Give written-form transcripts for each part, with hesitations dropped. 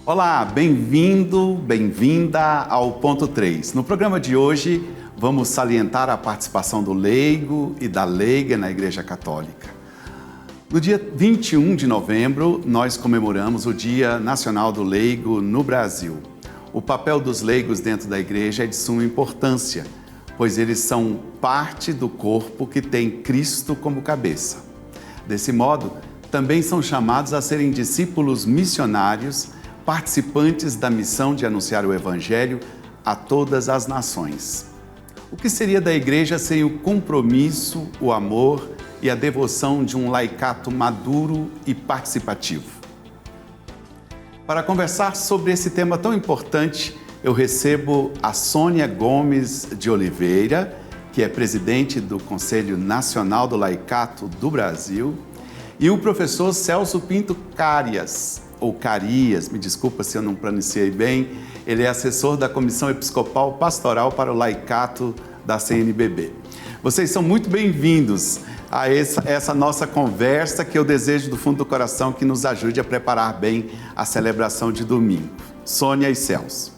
Olá, bem-vindo, bem-vinda ao Ponto 3. No programa de hoje, vamos salientar a participação do leigo e da leiga na Igreja Católica. No dia 21 de novembro, nós comemoramos o Dia Nacional do Leigo no Brasil. O papel dos leigos dentro da Igreja é de suma importância, pois eles são parte do corpo que tem Cristo como cabeça. Desse modo, também são chamados a serem discípulos missionários, participantes da missão de anunciar o Evangelho a todas as nações. O que seria da Igreja sem o compromisso, o amor e a devoção de um laicato maduro e participativo? Para conversar sobre esse tema tão importante, eu recebo a Sônia Gomes de Oliveira, que é presidente do Conselho Nacional do Laicato do Brasil, e o professor Celso Pinto Carias, ou Carias, me desculpa se eu não pronunciei bem, ele é assessor da Comissão Episcopal Pastoral para o Laicato da CNBB. Vocês são muito bem-vindos a essa nossa conversa, que eu desejo do fundo do coração que nos ajude a preparar bem a celebração de domingo. Sônia e Celso.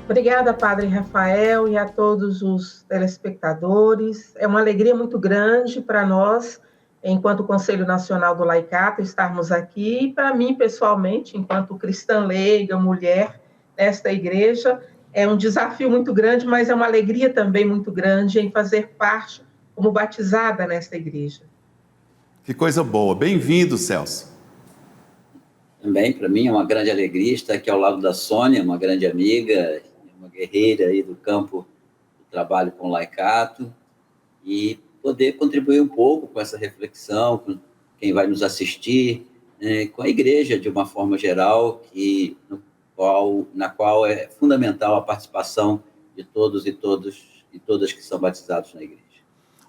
Obrigada, Padre Rafael, e a todos os telespectadores. É uma alegria muito grande para nós, enquanto Conselho Nacional do Laicato, estarmos aqui, e para mim, pessoalmente, enquanto cristã leiga, mulher nesta igreja, é um desafio muito grande, mas é uma alegria também muito grande em fazer parte como batizada nesta igreja. Que coisa boa. Bem-vindo, Celso. Também, para mim, é uma grande alegria estar aqui ao lado da Sônia, uma grande amiga, uma guerreira aí do campo do trabalho com o laicato, e poder contribuir um pouco com essa reflexão, com quem vai nos assistir, com a igreja de uma forma geral, na qual é fundamental a participação de todos e todas que são batizados na igreja.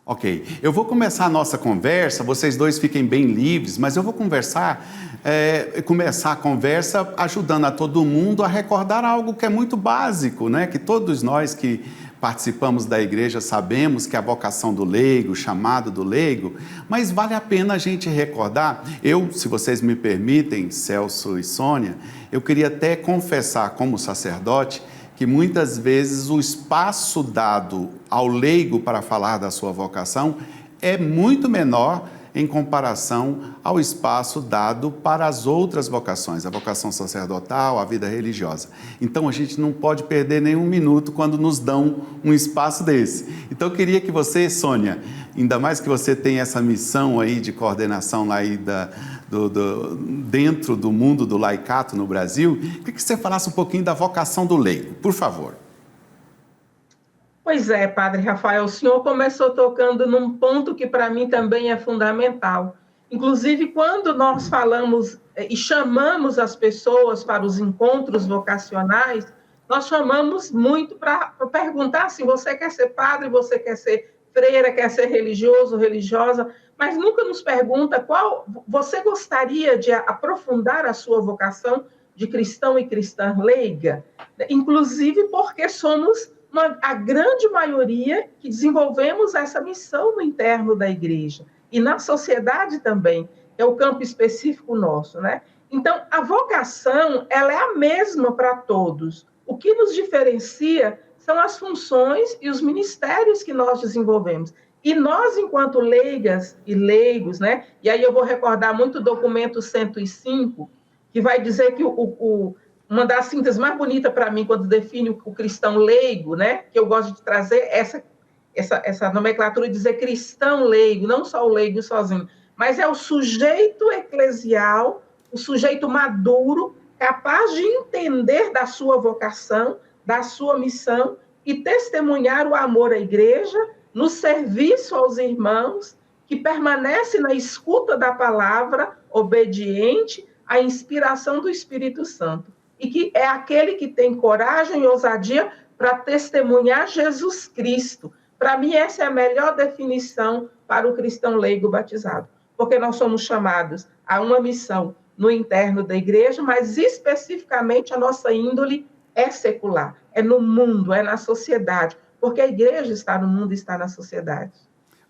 Ok, eu vou começar a nossa conversa, vocês dois fiquem bem livres, mas eu vou começar a conversa ajudando a todo mundo a recordar algo que é muito básico, né? Que todos nós que participamos da igreja sabemos que a vocação do leigo, o chamado do leigo, mas vale a pena a gente recordar. Eu, se vocês me permitem, Celso e Sônia, eu queria até confessar como sacerdote que muitas vezes o espaço dado ao leigo para falar da sua vocação é muito menor em comparação ao espaço dado para as outras vocações, a vocação sacerdotal, a vida religiosa. Então, a gente não pode perder nenhum minuto quando nos dão um espaço desse. Então, eu queria que você, Sônia, ainda mais que você tem essa missão aí de coordenação lá aí dentro do mundo do laicato no Brasil, queria que você falasse um pouquinho da vocação do leigo, por favor. Pois é, Padre Rafael, o senhor começou tocando num ponto que para mim também é fundamental. Inclusive, quando nós falamos e chamamos as pessoas para os encontros vocacionais, nós chamamos muito para perguntar se você quer ser padre, você quer ser freira, quer ser religioso, religiosa, mas nunca nos pergunta qual você gostaria de aprofundar a sua vocação de cristão e cristã leiga, inclusive porque somos a grande maioria que desenvolvemos essa missão no interno da igreja e na sociedade também, é o campo específico nosso, né? Então, a vocação, ela é a mesma para todos. O que nos diferencia são as funções e os ministérios que nós desenvolvemos. E nós, enquanto leigas e leigos, né? E aí eu vou recordar muito o documento 105, que vai dizer que uma das sínteses mais bonitas para mim, quando define o cristão leigo, né? Que eu gosto de trazer essa nomenclatura de dizer cristão leigo, não só o leigo sozinho, mas é o sujeito eclesial, o sujeito maduro, capaz de entender da sua vocação, da sua missão e testemunhar o amor à igreja, no serviço aos irmãos, que permanece na escuta da palavra, obediente à inspiração do Espírito Santo. E que é aquele que tem coragem e ousadia para testemunhar Jesus Cristo. Para mim, essa é a melhor definição para o cristão leigo batizado, porque nós somos chamados a uma missão no interno da igreja, mas especificamente a nossa índole é secular, é no mundo, é na sociedade, porque a igreja está no mundo e está na sociedade.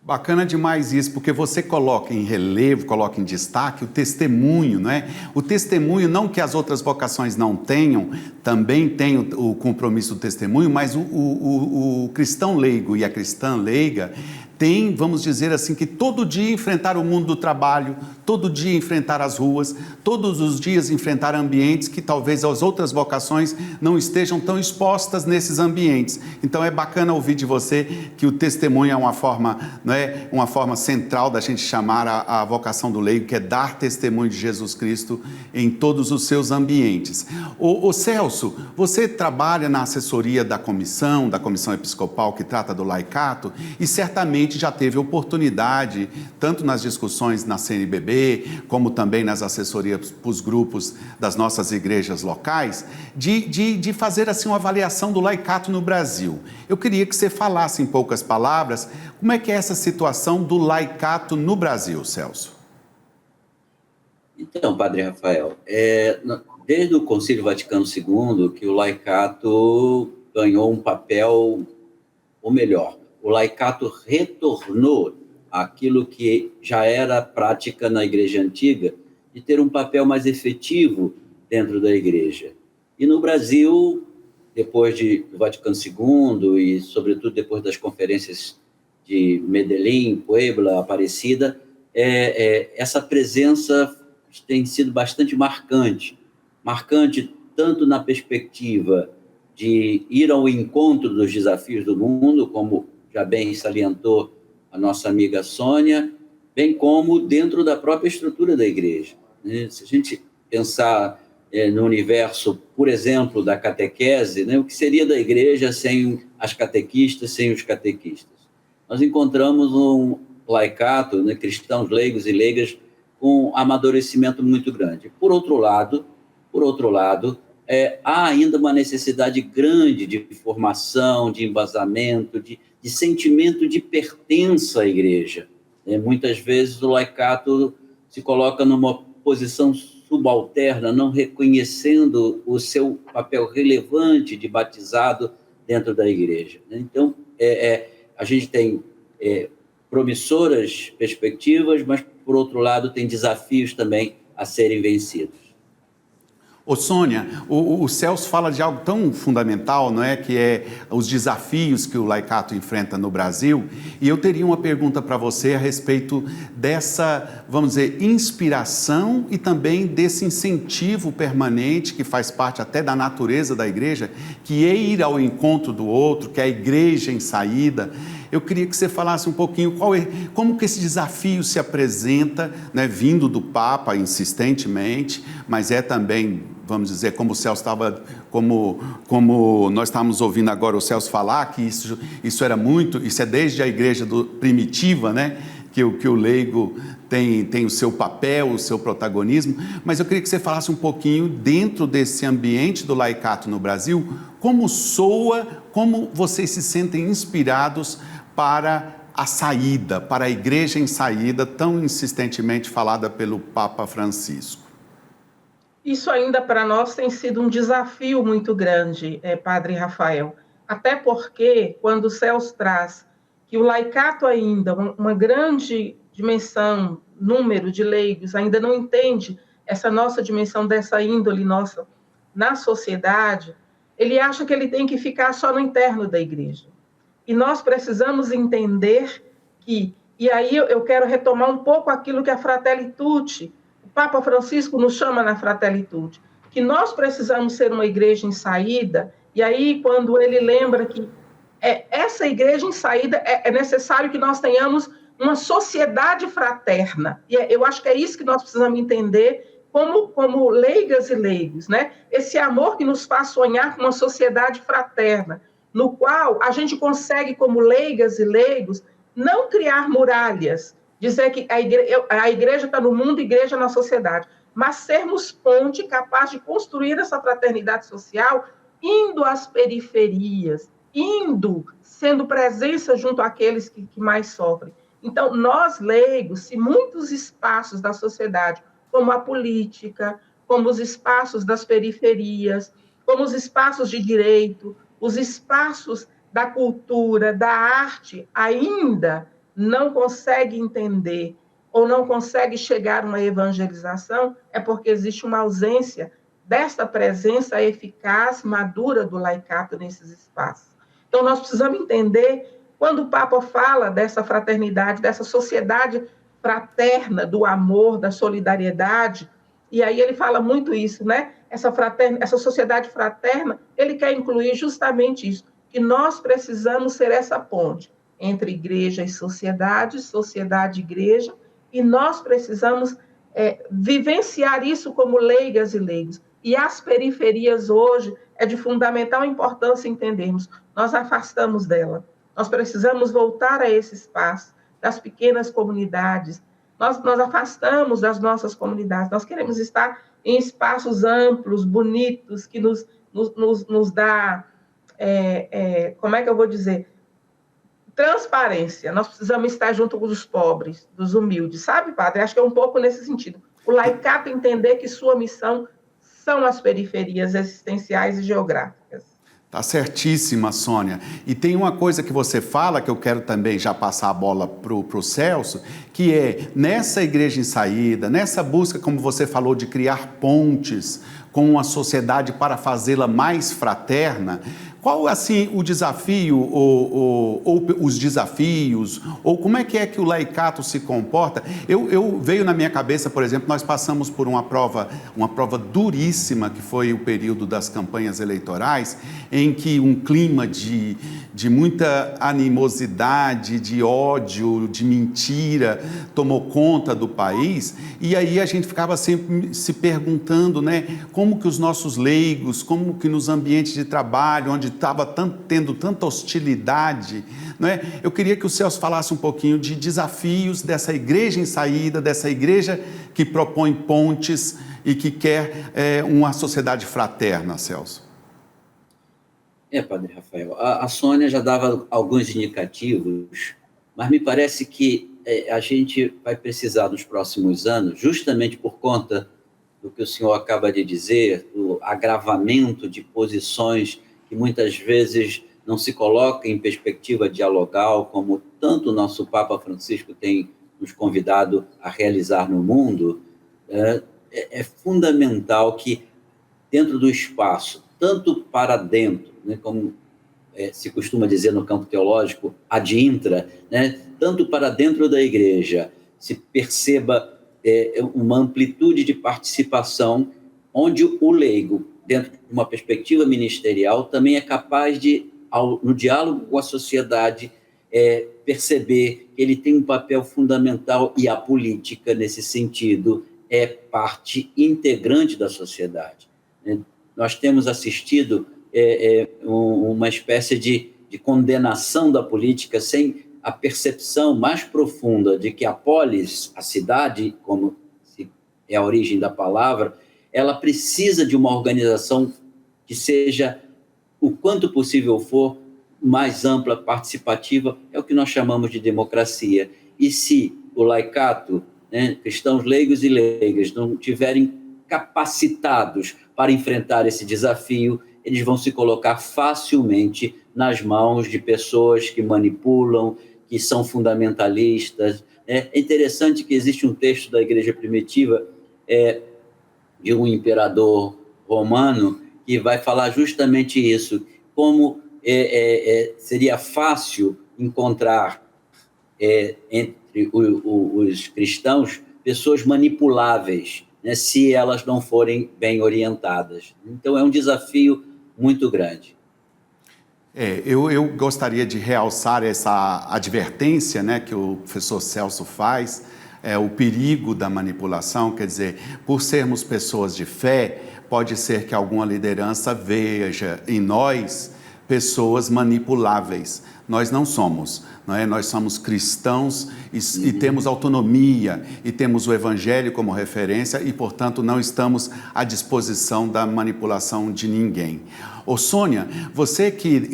Bacana demais isso, porque você coloca em relevo, coloca em destaque o testemunho, não é? O testemunho, não que as outras vocações não tenham, também tem o compromisso do testemunho, mas o cristão leigo e a cristã leiga tem, vamos dizer assim, que todo dia enfrentar o mundo do trabalho, todo dia enfrentar as ruas, todos os dias enfrentar ambientes que talvez as outras vocações não estejam tão expostas nesses ambientes. Então é bacana ouvir de você que o testemunho é uma forma, não é, uma forma central da gente chamar a vocação do leigo, que é dar testemunho de Jesus Cristo em todos os seus ambientes. Ô Celso, você trabalha na assessoria da comissão episcopal que trata do laicato e certamente já teve oportunidade, tanto nas discussões na CNBB, como também nas assessorias para os grupos das nossas igrejas locais, de fazer assim uma avaliação do laicato no Brasil. Eu queria que você falasse em poucas palavras como é que é essa situação do laicato no Brasil, Celso. Então, Padre Rafael, desde o Concílio Vaticano II que o laicato ganhou um papel, ou melhor, o laicato retornou àquilo que já era prática na Igreja Antiga, de ter um papel mais efetivo dentro da Igreja. E no Brasil, depois do Vaticano II e, sobretudo, depois das conferências de Medellín, Puebla, Aparecida, essa presença tem sido bastante marcante tanto na perspectiva de ir ao encontro dos desafios do mundo, como já bem salientou a nossa amiga Sônia, bem como dentro da própria estrutura da igreja. Se a gente pensar no universo, por exemplo, da catequese, o que seria da igreja sem as catequistas, sem os catequistas? Nós encontramos um laicato, cristãos leigos e leigas, com um amadurecimento muito grande. Por outro lado, há ainda uma necessidade grande de formação, de embasamento, de sentimento de pertença à igreja. Muitas vezes o laicato se coloca numa posição subalterna, não reconhecendo o seu papel relevante de batizado dentro da igreja. Então, a gente tem promissoras perspectivas, mas, por outro lado, tem desafios também a serem vencidos. Ô Sônia, o Celso fala de algo tão fundamental, não é? Que é os desafios que o laicato enfrenta no Brasil. E eu teria uma pergunta para você a respeito dessa, vamos dizer, inspiração e também desse incentivo permanente que faz parte até da natureza da igreja, que é ir ao encontro do outro, que é a igreja em saída. Eu queria que você falasse um pouquinho como que esse desafio se apresenta, né, vindo do Papa insistentemente, mas é também, vamos dizer, como o Celso estava, como nós estávamos ouvindo agora o Celso falar, que isso é desde a igreja primitiva, né, que o leigo tem o seu papel, o seu protagonismo, mas eu queria que você falasse um pouquinho dentro desse ambiente do laicato no Brasil, como soa, como vocês se sentem inspirados para a saída, para a igreja em saída, tão insistentemente falada pelo Papa Francisco. Isso ainda para nós tem sido um desafio muito grande, Padre Rafael, até porque quando o Celso traz que o laicato ainda, uma grande dimensão, número de leigos, ainda não entende essa nossa dimensão dessa índole nossa na sociedade, ele acha que ele tem que ficar só no interno da igreja. E nós precisamos entender que, e aí eu quero retomar um pouco aquilo que a Fratelli Tutti, o Papa Francisco nos chama na Fratelli Tutti, que nós precisamos ser uma igreja em saída, e aí quando ele lembra que essa igreja em saída é necessário que nós tenhamos uma sociedade fraterna, e eu acho que é isso que nós precisamos entender como leigas e leigos, né? Esse amor que nos faz sonhar com uma sociedade fraterna, no qual a gente consegue, como leigas e leigos, não criar muralhas, dizer que a igreja está no mundo, a igreja na sociedade, mas sermos ponte capaz de construir essa fraternidade social, indo às periferias, sendo presença junto àqueles que mais sofrem. Então, nós leigos, se muitos espaços da sociedade, como a política, como os espaços das periferias, como os espaços de direito, os espaços da cultura, da arte, ainda não consegue entender ou não consegue chegar a uma evangelização, é porque existe uma ausência desta presença eficaz, madura do laicato nesses espaços. Então, nós precisamos entender, quando o Papa fala dessa fraternidade, dessa sociedade fraterna, do amor, da solidariedade, e aí ele fala muito isso, né? Essa sociedade fraterna, ele quer incluir justamente isso, que nós precisamos ser essa ponte entre igreja e sociedade, sociedade e igreja, e nós precisamos vivenciar isso como leigas e leigos. E as periferias hoje é de fundamental importância entendermos. Nós afastamos dela. Nós precisamos voltar a esse espaço das pequenas comunidades. Nós afastamos das nossas comunidades. Nós queremos estar em espaços amplos, bonitos, que nos dá, como é que eu vou dizer? Transparência. Nós precisamos estar junto com os pobres, dos humildes, sabe, padre? Acho que é um pouco nesse sentido. O laicato entender que sua missão são as periferias existenciais e geográficas. Tá certíssima, Sônia. E tem uma coisa que você fala, que eu quero também já passar a bola pro Celso, que é, nessa igreja em saída, nessa busca, como você falou, de criar pontes com a sociedade para fazê-la mais fraterna, qual, assim, o desafio, ou os desafios, ou como é que o laicato se comporta? Veio na minha cabeça, por exemplo, nós passamos por uma prova duríssima, que foi o período das campanhas eleitorais, em que um clima de muita animosidade, de ódio, de mentira, tomou conta do país, e aí a gente ficava sempre se perguntando, né, como que os nossos leigos, como que nos ambientes de trabalho, onde estava tendo tanta hostilidade, não é? Eu queria que o Celso falasse um pouquinho de desafios dessa igreja em saída, dessa igreja que propõe pontes e que quer uma sociedade fraterna, Celso. Padre Rafael, a Sônia já dava alguns indicativos, mas me parece que a gente vai precisar nos próximos anos, justamente por conta do que o senhor acaba de dizer, do agravamento de posições que muitas vezes não se coloca em perspectiva dialogal, como tanto o nosso Papa Francisco tem nos convidado a realizar no mundo, é fundamental que, dentro do espaço, tanto para dentro, né, como se costuma dizer no campo teológico, ad intra, né, tanto para dentro da igreja, se perceba uma amplitude de participação, onde o leigo, dentro de uma perspectiva ministerial, também é capaz de, no diálogo com a sociedade, perceber que ele tem um papel fundamental, e a política, nesse sentido, é parte integrante da sociedade. Nós temos assistido uma espécie de condenação da política sem a percepção mais profunda de que a polis, a cidade, como é a origem da palavra, ela precisa de uma organização que seja, o quanto possível for, mais ampla, participativa, é o que nós chamamos de democracia. E se o laicato, né, cristãos leigos e leigas, não tiverem capacitados para enfrentar esse desafio, eles vão se colocar facilmente nas mãos de pessoas que manipulam, que são fundamentalistas. É interessante que existe um texto da Igreja Primitiva, de um imperador romano, que vai falar justamente isso, como seria fácil encontrar entre os cristãos pessoas manipuláveis, né, se elas não forem bem orientadas. Então, é um desafio muito grande. Eu gostaria de realçar essa advertência, né, que o professor Celso faz, o perigo da manipulação, quer dizer, por sermos pessoas de fé, pode ser que alguma liderança veja em nós pessoas manipuláveis. Nós não somos, não é? Nós somos cristãos e temos autonomia, e temos o Evangelho como referência, e, portanto, não estamos à disposição da manipulação de ninguém. Ô, Sônia, você que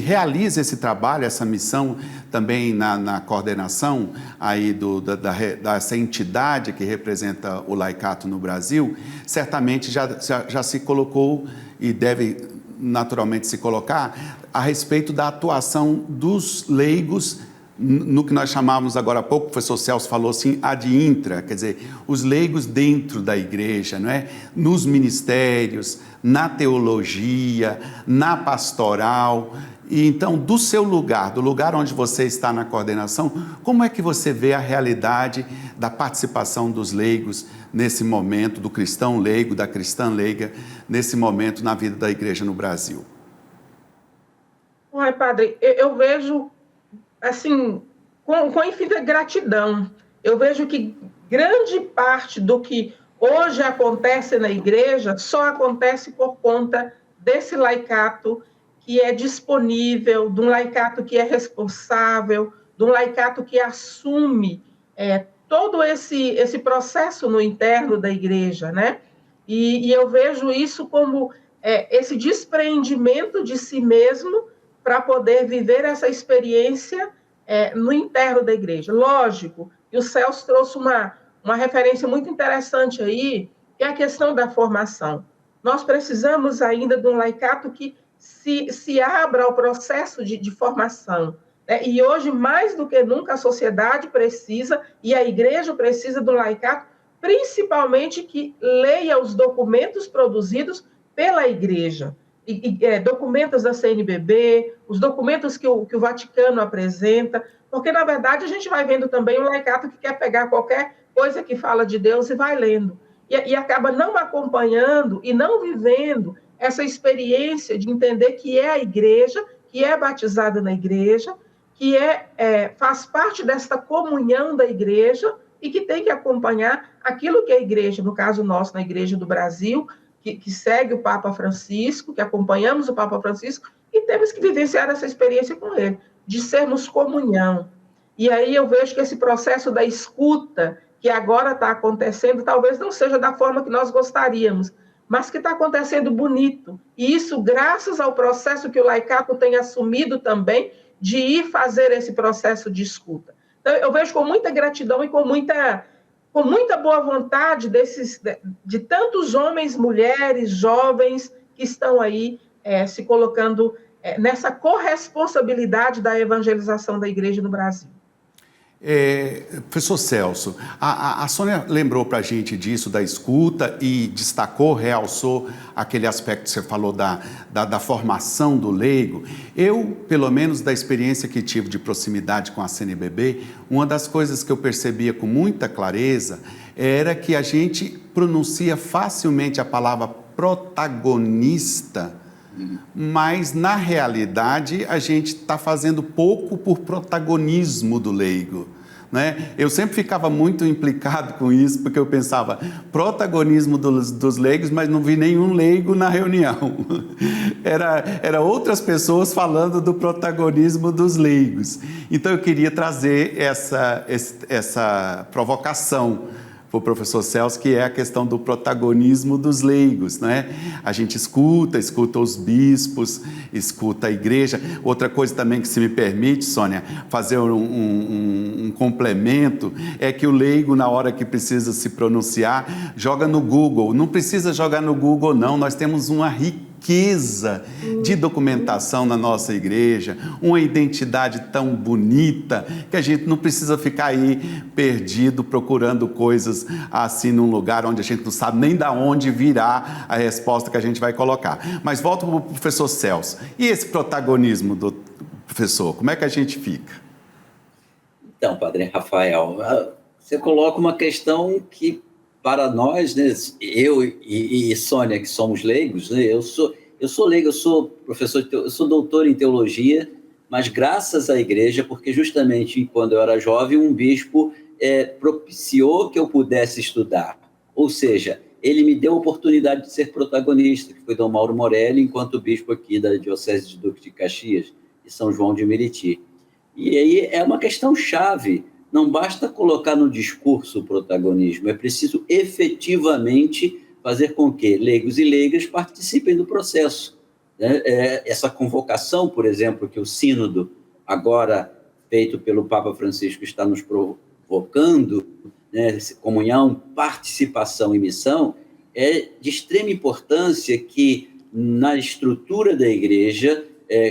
realiza esse trabalho, essa missão também na coordenação aí dessa entidade que representa o laicato no Brasil, certamente já se colocou e deve naturalmente se colocar a respeito da atuação dos leigos no que nós chamávamos agora há pouco, o professor Celso falou assim, ad intra, quer dizer, os leigos dentro da igreja, não é? Nos ministérios, na teologia, na pastoral. E então, do seu lugar, do lugar onde você está na coordenação, como é que você vê a realidade da participação dos leigos nesse momento, do cristão leigo, da cristã leiga, nesse momento na vida da igreja no Brasil? Uai, padre, eu vejo, assim, com infinita gratidão. Eu vejo que grande parte do que hoje acontece na igreja só acontece por conta desse laicato que é disponível, de um laicato que é responsável, de um laicato que assume todo esse processo no interno da igreja, né? E eu vejo isso como esse despreendimento de si mesmo para poder viver essa experiência no interno da igreja. Lógico, e o Celso trouxe uma referência muito interessante aí, que é a questão da formação. Nós precisamos ainda de um laicato que se abra ao processo de formação. Né? E hoje, mais do que nunca, a sociedade precisa, e a igreja precisa do laicato, principalmente que leia os documentos produzidos pela igreja. Documentos da CNBB, os documentos que o Vaticano apresenta, porque, na verdade, a gente vai vendo também um laicato que quer pegar qualquer coisa que fala de Deus e vai lendo. E acaba não acompanhando e não vivendo essa experiência de entender que é a igreja, que é batizada na igreja, que faz parte desta comunhão da igreja e que tem que acompanhar aquilo que a igreja, no caso nosso, na Igreja do Brasil, que segue o Papa Francisco, que acompanhamos o Papa Francisco, e temos que vivenciar essa experiência com ele, de sermos comunhão. E aí eu vejo que esse processo da escuta, que agora está acontecendo, talvez não seja da forma que nós gostaríamos, mas que está acontecendo bonito. E isso graças ao processo que o laicato tem assumido também, de ir fazer esse processo de escuta. Então, eu vejo com muita gratidão e com muita boa vontade de tantos homens, mulheres, jovens que estão aí se colocando nessa corresponsabilidade da evangelização da igreja no Brasil. Professor Celso, a Sônia lembrou para a gente disso, da escuta, e destacou, realçou aquele aspecto que você falou da formação do leigo. Eu, pelo menos da experiência que tive de proximidade com a CNBB, uma das coisas que eu percebia com muita clareza era que a gente pronuncia facilmente a palavra protagonista, mas, na realidade, a gente está fazendo pouco por protagonismo do leigo. Né? Eu sempre ficava muito implicado com isso, porque eu pensava, protagonismo dos leigos, mas não vi nenhum leigo na reunião. Era outras pessoas falando do protagonismo dos leigos. Então, eu queria trazer essa provocação para o professor Celso, que é a questão do protagonismo dos leigos, né? A gente escuta os bispos, escuta a igreja. Outra coisa também que, se me permite, Sônia, fazer um complemento, é que o leigo, na hora que precisa se pronunciar, joga no Google. Não precisa jogar no Google, não. Nós temos uma riqueza de documentação na nossa igreja, uma identidade tão bonita, que a gente não precisa ficar aí perdido procurando coisas assim num lugar onde a gente não sabe nem de onde virá a resposta que a gente vai colocar. Mas volto para o professor Celso. E esse protagonismo do professor, como é que a gente fica? Então, Padre Rafael, você coloca uma questão que, para nós, né, eu e Sônia, que somos leigos, né, eu sou leigo, eu sou professor, eu sou doutor em teologia, mas graças à igreja, porque justamente quando eu era jovem, um bispo propiciou que eu pudesse estudar. Ou seja, ele me deu a oportunidade de ser protagonista, que foi Dom Mauro Morelli, enquanto bispo aqui da Diocese de Duque de Caxias, e São João de Meriti. E aí é uma questão chave. Não basta colocar no discurso o protagonismo, é preciso efetivamente fazer com que leigos e leigas participem do processo. Essa convocação, por exemplo, que o sínodo, agora feito pelo Papa Francisco, está nos provocando, né, comunhão, participação e missão, é de extrema importância que na estrutura da igreja,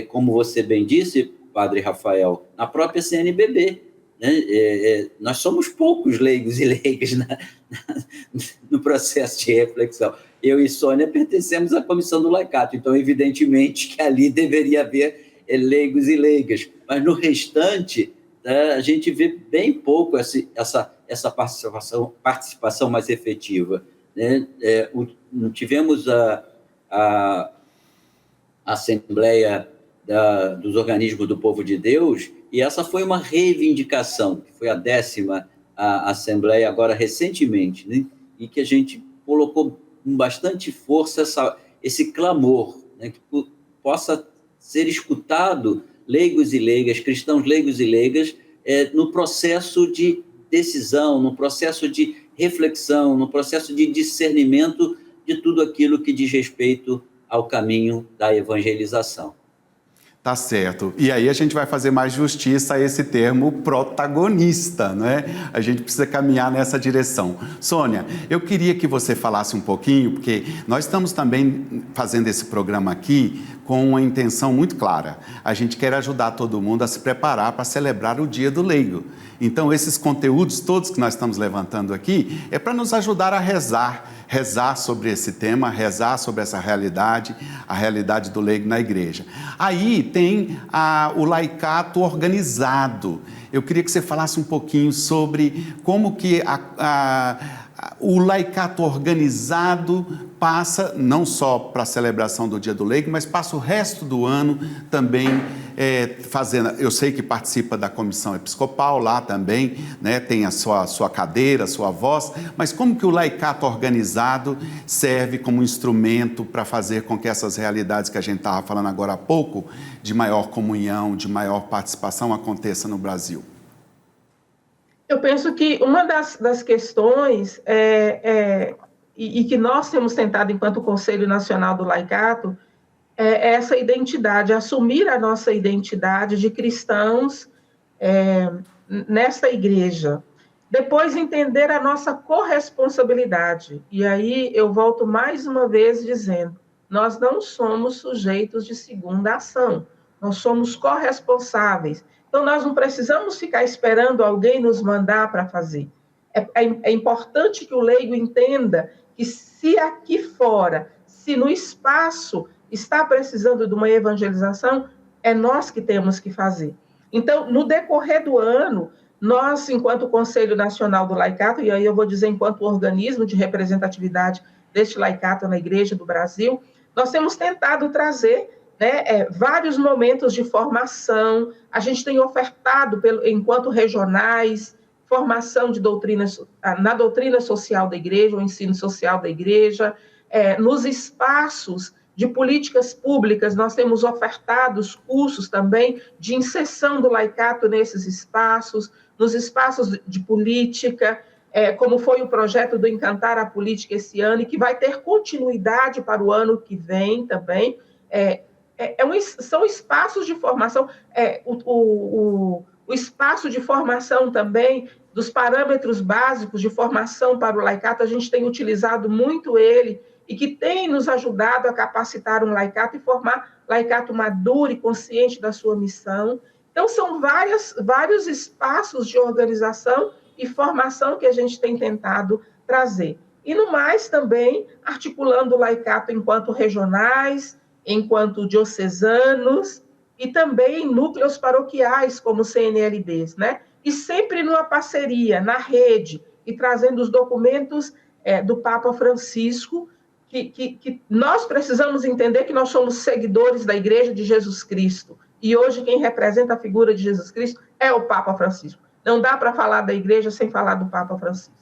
como você bem disse, Padre Rafael, na própria CNBB. Né? Nós somos poucos leigos e leigas no processo de reflexão. Eu e Sônia pertencemos à Comissão do Laicato, então, evidentemente, que ali deveria haver leigos e leigas. Mas, no restante, a gente vê bem pouco essa participação mais efetiva. Né? Tivemos a Assembleia dos Organismos do Povo de Deus, e essa foi uma reivindicação, que foi a 10ª Assembleia, agora recentemente, né? E que a gente colocou com bastante força esse clamor, né? Que possa ser escutado leigos e leigas, cristãos leigos e leigas, no processo de decisão, no processo de reflexão, no processo de discernimento de tudo aquilo que diz respeito ao caminho da evangelização. Tá certo. E aí a gente vai fazer mais justiça a esse termo protagonista, né? A gente precisa caminhar nessa direção. Sônia, eu queria que você falasse um pouquinho, porque nós estamos também fazendo esse programa aqui com uma intenção muito clara. A gente quer ajudar todo mundo a se preparar para celebrar o Dia do Leigo. Então, esses conteúdos todos que nós estamos levantando aqui é para nos ajudar a rezar sobre esse tema, rezar sobre essa realidade, a realidade do leigo na igreja. Aí tem o laicato organizado. Eu queria que você falasse um pouquinho sobre como que o laicato organizado passa não só para a celebração do Dia do Leigo, mas passa o resto do ano também fazendo. Eu sei que participa da comissão episcopal lá também, né? Tem a sua cadeira, a sua voz, mas como que o laicato organizado serve como instrumento para fazer com que essas realidades que a gente estava falando agora há pouco, de maior comunhão, de maior participação, aconteça no Brasil? Eu penso que uma das questões e que nós temos tentado, enquanto Conselho Nacional do Laicato, é essa identidade, assumir a nossa identidade de cristãos nesta igreja. Depois, entender a nossa corresponsabilidade. E aí eu volto mais uma vez dizendo, nós não somos sujeitos de segunda ação, nós somos corresponsáveis. Então, nós não precisamos ficar esperando alguém nos mandar para fazer. É importante que o leigo entenda que se aqui fora, se no espaço está precisando de uma evangelização, é nós que temos que fazer. Então, no decorrer do ano, nós, enquanto Conselho Nacional do Laicato, e aí eu vou dizer enquanto organismo de representatividade deste laicato na Igreja do Brasil, nós temos tentado trazer vários momentos de formação. A gente tem ofertado, enquanto regionais, formação de na doutrina social da igreja, o ensino social da igreja, nos espaços de políticas públicas, nós temos ofertado cursos também de inserção do laicato nesses espaços, nos espaços de política, como foi o projeto do Encantar a Política esse ano, e que vai ter continuidade para o ano que vem também. São espaços de formação, o espaço de formação também, dos parâmetros básicos de formação para o laicato, a gente tem utilizado muito ele, e que tem nos ajudado a capacitar um laicato e formar laicato maduro e consciente da sua missão. Então, são vários espaços de organização e formação que a gente tem tentado trazer. E, no mais, também articulando o laicato enquanto regionais, enquanto diocesanos, e também em núcleos paroquiais, como CNLBs, né? E sempre numa parceria, na rede, e trazendo os documentos do Papa Francisco, que nós precisamos entender que nós somos seguidores da Igreja de Jesus Cristo, e hoje quem representa a figura de Jesus Cristo é o Papa Francisco. Não dá para falar da Igreja sem falar do Papa Francisco.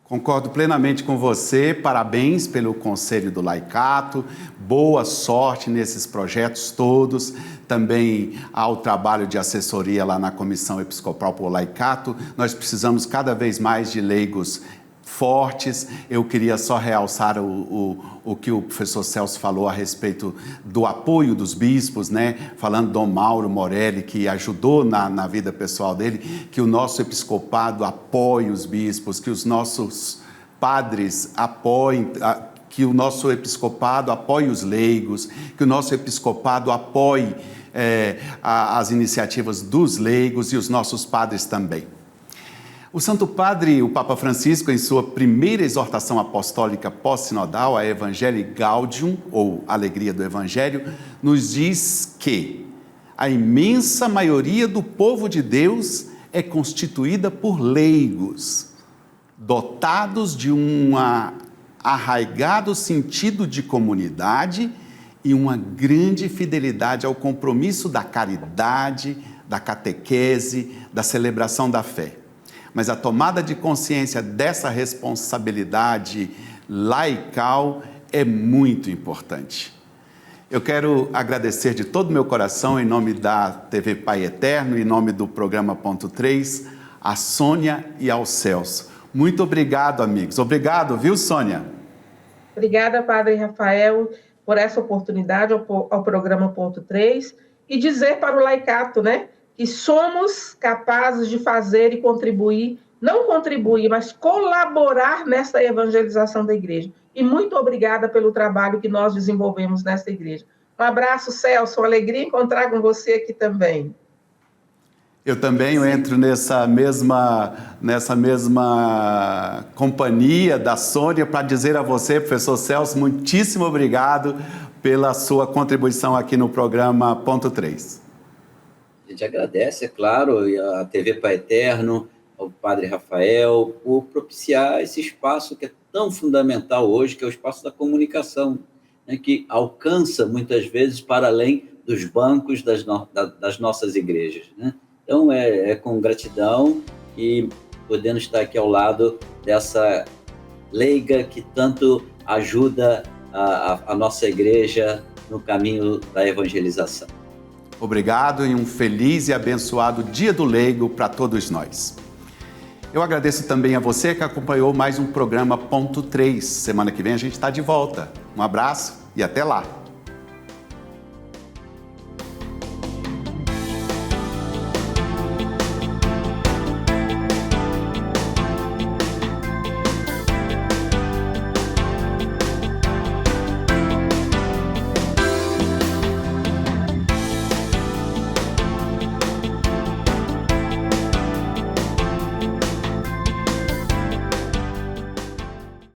Concordo plenamente com você, parabéns pelo Conselho do Laicato, boa sorte nesses projetos todos, também ao trabalho de assessoria lá na Comissão Episcopal por Laicato. Nós precisamos cada vez mais de leigos fortes. Eu queria só realçar o que o professor Celso falou a respeito do apoio dos bispos, né? Falando Dom Mauro Morelli, que ajudou na vida pessoal dele, que o nosso episcopado apoie os bispos, que os nossos padres apoiem, que o nosso episcopado apoie os leigos, que o nosso episcopado apoie as iniciativas dos leigos e os nossos padres também. O Santo Padre, o Papa Francisco, em sua primeira exortação apostólica pós-sinodal, a Evangelii Gaudium, ou Alegria do Evangelho, nos diz que a imensa maioria do povo de Deus é constituída por leigos, dotados de um arraigado sentido de comunidade e uma grande fidelidade ao compromisso da caridade, da catequese, da celebração da fé. Mas a tomada de consciência dessa responsabilidade laical é muito importante. Eu quero agradecer de todo o meu coração, em nome da TV Pai Eterno, em nome do programa Ponto 3, a Sônia e ao Celso. Muito obrigado, amigos. Obrigado, viu, Sônia? Obrigada, Padre Rafael, por essa oportunidade ao programa Ponto 3 e dizer para o laicato, né, que somos capazes de fazer e contribuir, não contribuir, mas colaborar nessa evangelização da igreja. E muito obrigada pelo trabalho que nós desenvolvemos nessa igreja. Um abraço, Celso, uma alegria encontrar com você aqui também. Eu também entro nessa mesma companhia da Sônia para dizer a você, professor Celso, muitíssimo obrigado pela sua contribuição aqui no programa Ponto 3. A gente agradece, é claro, a TV Pai Eterno, ao Padre Rafael, por propiciar esse espaço que é tão fundamental hoje, que é o espaço da comunicação, né, que alcança muitas vezes para além dos bancos das nossas igrejas, né? Então, é com gratidão e podendo estar aqui ao lado dessa leiga que tanto ajuda a nossa igreja no caminho da evangelização. Obrigado e um feliz e abençoado Dia do Leigo para todos nós. Eu agradeço também a você que acompanhou mais um programa Ponto 3. Semana que vem a gente está de volta. Um abraço e até lá!